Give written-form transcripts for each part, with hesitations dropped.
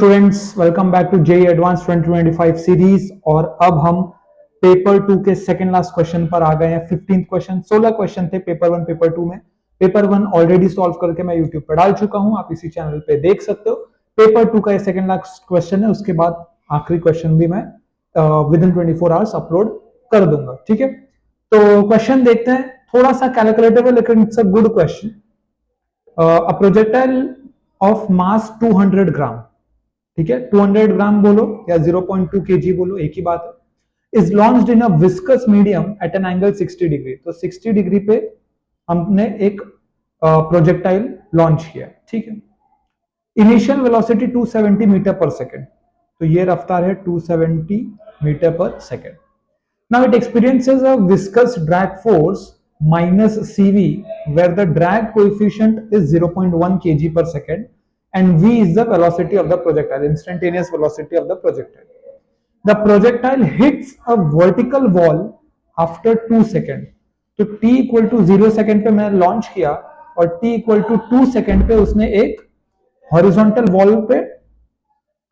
Students welcome back to JEE advance 2025 series. और अब हम पेपर 2 के सेकंड लास्ट क्वेश्चन पर आ गए हैं। 15th क्वेश्चन, 16 क्वेश्चन थे पेपर 1 पेपर 2 में। पेपर 1 ऑलरेडी सॉल्व करके मैं यूट्यूब पर डाल चुका हूं, आप इसी चैनल पे देख सकते हो। पेपर 2 का ये सेकंड लास्ट क्वेश्चन है, उसके बाद आखिरी क्वेश्चन भी मैं विद इन 24 आवर्स अपलोड कर दूंगा। ठीक है, तो क्वेश्चन देखते हैं। थोड़ा सा कैलकुलेटेबल लेकिन it's a good question. A projectile of mass 200 ग्राम, ठीक है, 200 ग्राम बोलो या 0.2 केजी बोलो, एक ही बात है। Is launched in a viscous medium at an angle 60 degree. तो 60 डिग्री पे हमने एक प्रोजेक्टाइल लॉन्च किया, ठीक है। इनिशियल वेलोसिटी 270 मीटर पर सेकेंड, तो ये रफ्तार है 270 मीटर पर second. Now it experiences a viscous drag force minus CV, where the drag coefficient is 0.1 kg per second and V is the velocity of the projectile, instantaneous velocity of the projectile. The projectile hits a vertical wall after 2 seconds. तो t equal to 0 second पे मैंने launch किया और t equal to 2 second पे उसने एक horizontal wall पे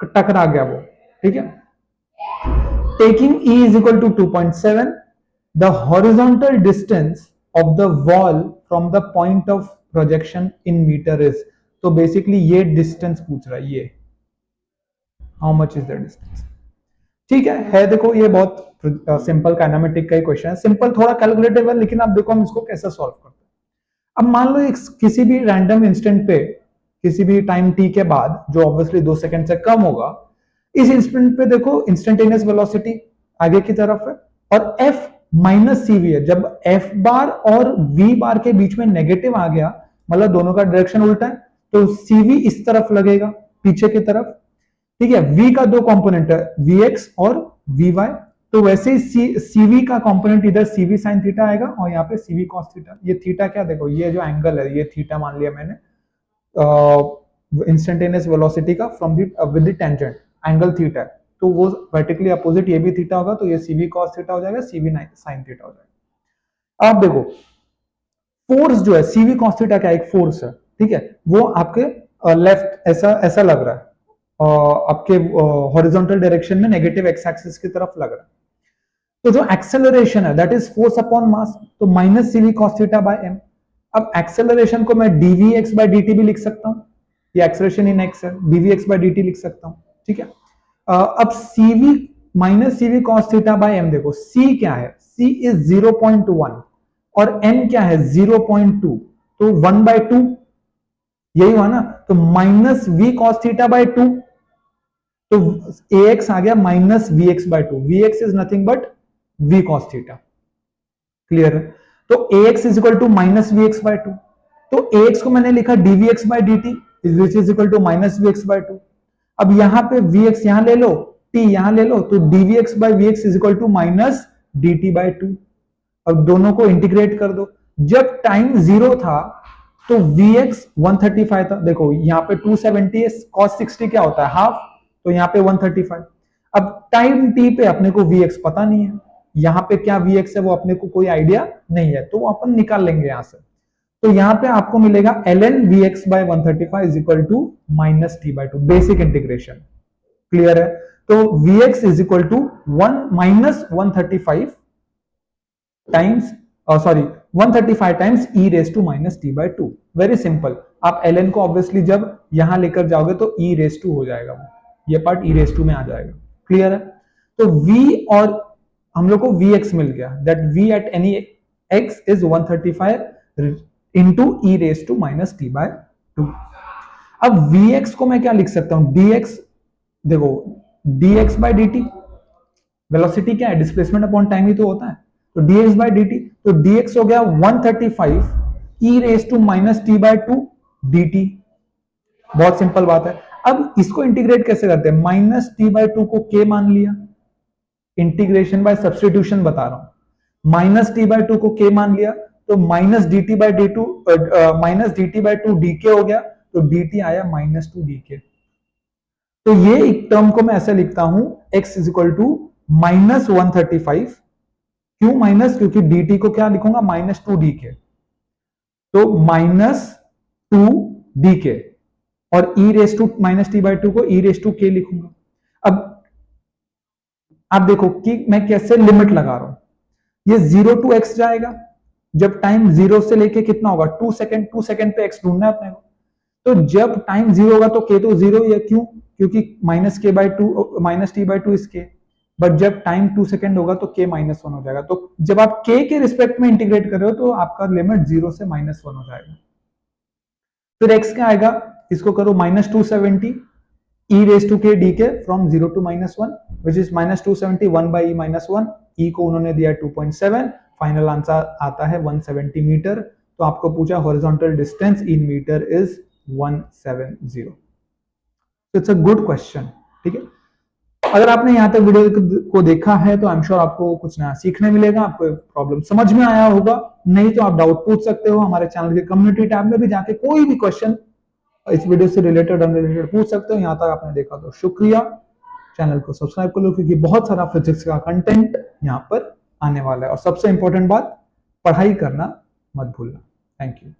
टकरा गया वो, ठीक है। Taking E is equal to 2.7, the horizontal distance of the wall from the point of projection in meter is, तो बेसिकली ये डिस्टेंस पूछ रहा है, ये how much is the distance. ठीक है, देखो ये बहुत सिंपल काइनेमेटिक का ही क्वेश्चन है, सिंपल थोड़ा कैलकुलेटेबल, लेकिन आप देखो हम इसको कैसे सॉल्व करते हैं। अब मान लो एक किसी भी रैंडम इंस्टेंट पे, किसी भी टाइम टी के बाद, जो ऑब्वियसली 2 सेकंड से कम होगा, इस इंस्टेंट पे देखो इंस्टेंटेनियस वेलोसिटी आगे की तरफ है और f माइनस सीवी है। जब f बार और v बार के बीच में नेगेटिव आ गया, मतलब दोनों का डायरेक्शन उल्टा है, तो cv इस तरफ लगेगा, पीछे की तरफ, ठीक है। v का दो कंपोनेंट है, vx और vy, तो वैसे ही cv का कंपोनेंट इधर cv sin थीटा आएगा और यहाँ पे cv cos थीटा। ये थीटा क्या, देखो ये जो एंगल है, ये थीटा मान लिया मैंने इंस्टेंटेनियस वेलोसिटी का from the with the tangent, angle theta है, तो वो वर्टिकली अपोजिट ये भी थीटा होगा, तो ये cv cos थीटा हो जाएगा, cv sin थीटा हो जाएगा। अब देखो फोर्स जो है cv cos थीटा क्या, एक फोर्स है, ठीक है, वो आपके लेफ्ट ऐसा ऐसा लग रहा है, आपके हॉरिजॉन्टल डायरेक्शन में नेगेटिव एक्स एक्सिस की तरफ लग रहा है। तो जो एक्सेलरेशन है that is force upon mass, तो minus cv cos theta by m। अब एक्सेलरेशन को मैं dvx by dt भी लिख सकता हूं, ये एक्सेलरेशन इन x है, dvx by dt लिख सकता हूं, ठीक है। अब cv minus cv cos theta by m, देखो c क्या है, c इज 0.1 और m क्या है 0.2, तो 1/2, यही हुआ ना, तो minus v cos theta by 2, तो ax आ गया minus vx by 2, vx is nothing but v cos theta, clear है। तो ax is equal to minus vx by 2, तो ax को मैंने लिखा dvx by dt which is equal to minus vx by 2। अब यहां पे vx यहां ले लो, t यहां ले लो, तो dvx by vx is equal to minus dt by 2। अब दोनों को इंटीग्रेट कर दो। जब टाइम 0 था तो vx 135 था, देखो यहाँ पे 270 है, cos 60 क्या होता है हाफ, तो यहाँ पे 135। अब टाइम t पे अपने को vx पता नहीं है, यहाँ पे क्या vx है वो अपने को कोई आइडिया नहीं है, तो वो अपन निकाल लेंगे यहां से। तो यहाँ पे आपको मिलेगा ln vx by 135 is equal to minus t by 2, basic integration, clear है। तो vx is equal to minus 135 times, sorry 135 times e raise to minus t by 2। Very simple, आप ln को ऑब्वियसली जब यहां लेकर जाओगे तो e रेस टू हो जाएगा, ये पार्ट e रेस टू में आ जाएगा, क्लियर है। तो v और हम लोग को vx मिल गया, that v at any x is 135 into e raise to minus t by 2। अब vx को मैं क्या लिख सकता हूं, dx, देखो dx बाय dt, वेलोसिटी क्या है, डिस्प्लेसमेंट अपॉन टाइम ही तो होता है, तो dx बाय dt, तो dx हो गया 135 e raise to minus t by 2 dt। बहुत सिंपल बात है। अब इसको इंटीग्रेट कैसे करते हैं, माइनस टी बाय 2 को k मान लिया, इंटीग्रेशन बाय सब्सटीट्यूशन बता रहा हूं, माइनस टी बाय 2 को k मान लिया, तो minus d t by d two, minus d t by 2 d k हो गया, तो डी टी आया माइनस 2 डी के। तो ये एक टर्म को मैं ऐसे लिखता हूं, x is equal to minus 135, क्यों माइनस, क्योंकि डी टी को क्या लिखूंगा माइनस 2 डी के, तो माइनस 2 डी के, और e raise to minus t by two को e रेस टू के लिखूंगा। अब आप देखो कि मैं कैसे लिमिट लगा रहा हूं, ये 0 टू x जाएगा, जब टाइम 0 से लेके कितना होगा 2 सेकंड, 2 सेकंड पे x ढूंढना है अपने को, तो जब टाइम 0 होगा तो k तो 0 ही है, क्यों, क्योंकि माइनस के by two minus t by two is के, बट जब टाइम 2 सेकंड होगा तो k माइनस 1 हो जाएगा। तो जब आप k के रिस्पेक्ट में इंटीग्रेट कर रहे हो तो आपका लिमिट 0 से माइनस 1 हो जाएगा। फिर x क्या आएगा, इसको करो minus 270 e raise to k d k from 0 to minus 1 which is minus 270 1 by e minus 1, e को उन्होंने दिया 2.7, फाइनल आंसर आता है 170 मीटर। तो आपको पूछा horizontal distance in meter is 170। It's a good question, ठीक है। अगर आपने यहाँ तक वीडियो को देखा है तो आई एम श्योर आपको कुछ नया सीखने मिलेगा, आपको प्रॉब्लम समझ में आया होगा। नहीं तो आप डाउट पूछ सकते हो, हमारे चैनल के कम्युनिटी टैब में भी जाके कोई भी क्वेश्चन इस वीडियो से रिलेटेड अनरिलेटेड पूछ सकते हो। यहाँ तक आपने देखा तो शुक्रिया, चैनल को सब्सक्राइब कर लो क्योंकि बहुत सारा फिजिक्स का कंटेंट यहाँ पर आने वाला है। और सबसे इंपॉर्टेंट बात, पढ़ाई करना मत भूलना। Thank you.